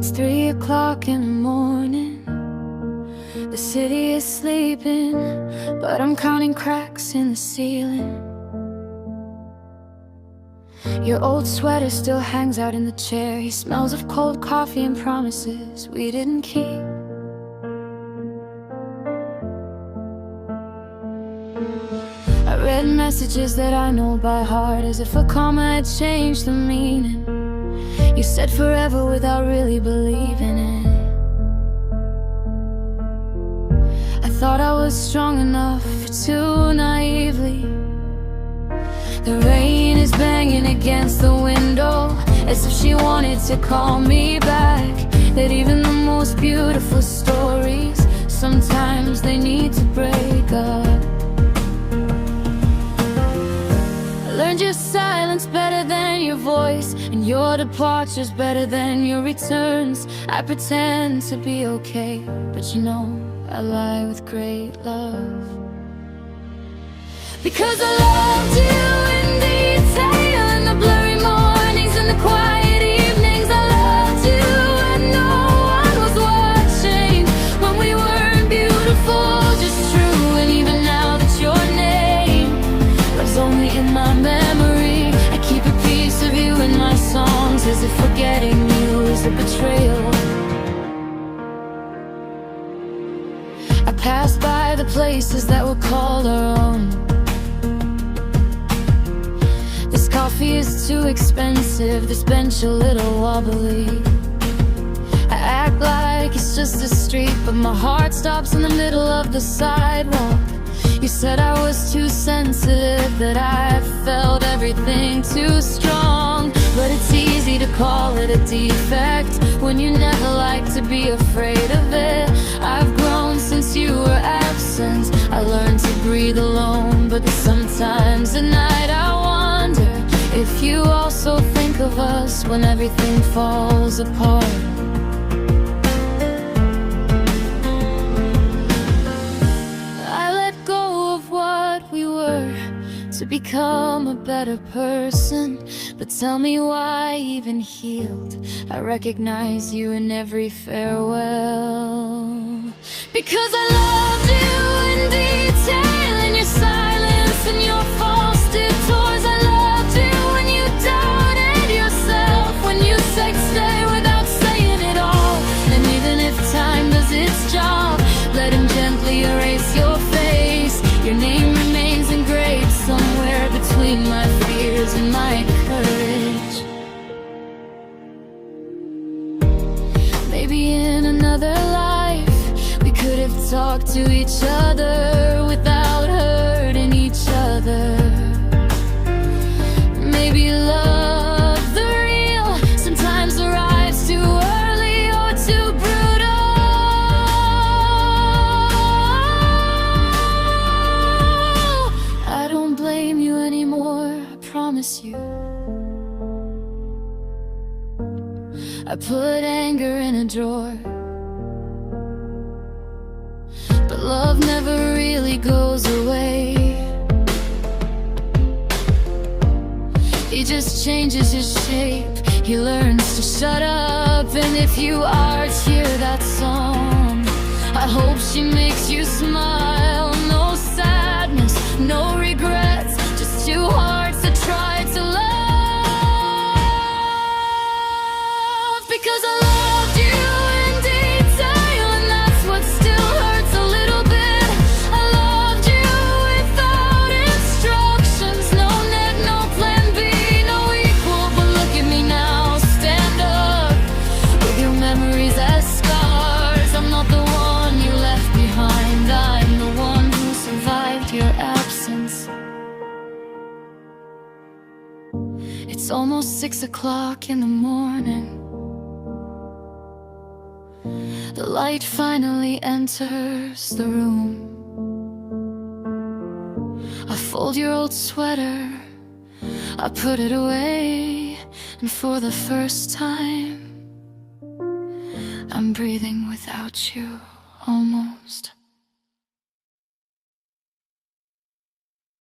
It's 3 o'clock in the morning. The city is sleeping, but I'm counting cracks in the ceiling. Your old sweater still hangs out in the chair. He smells of cold coffee and promises we didn't keep. I read messages that I know by heart, as if a comma had changed the meaning. You said forever without really believing it. I thought I was strong enough too naively. The rain is banging against the window, as if she wanted to call me back. That even the most beautiful stories, sometimes they need to break up. I learned your silence better than your voice, and your departure's better than your returns. I pretend to be okay, but you know I lie with great love. Because I loved you in detail, in the blurry mornings and the quiet evenings. I loved you when no one was watching, when we weren't beautiful, just true. And even now that your name lives only in my memory, I keep a piece of you in my songs, as if forgetting you is a betrayal. I passed by the places that were called our own. This coffee is too expensive, this bench a little wobbly. I act like it's just a street, but my heart stops in the middle of the sidewalk. You said I was too sensitive, that I felt everything too strong. But it's easy to call it a defect when you never like to be afraid of it. I've grown since you were absent. I learned to breathe alone, but sometimes at night I wonder if you also think of us when everything falls apart. I let go of what we were to become a better person. But tell me why, even healed, I recognize you in every farewell. Because I loved you in detail, in your silence and your false detours. I loved you when you doubted yourself, when you said stay without saying it all. And even if time does its job, let him gently erase your face. Your name remains engraved somewhere between my fears and my courage. Maybe in another life we could have talked to each other without hurting each other. Maybe love, the real, sometimes arrives too early or too brutal. I don't blame you anymore, I promise you. I put anger in a drawer, but love never really goes away. He just changes his shape, he learns to shut up. And if you are to hear that song, I hope she makes you smile. No sadness, no regrets, just two hearts that try to love. Because I loved you in detail, and that's what still hurts a little bit. I loved you without instructions, no net, no plan B, no equal. But look at me now, stand up with your memories as scars. I'm not the one you left behind, I'm the one who survived your absence. It's almost 6 o'clock in the morning. The light finally enters the room. I fold your old sweater, I put it away, and for the first time I'm breathing without you, almost.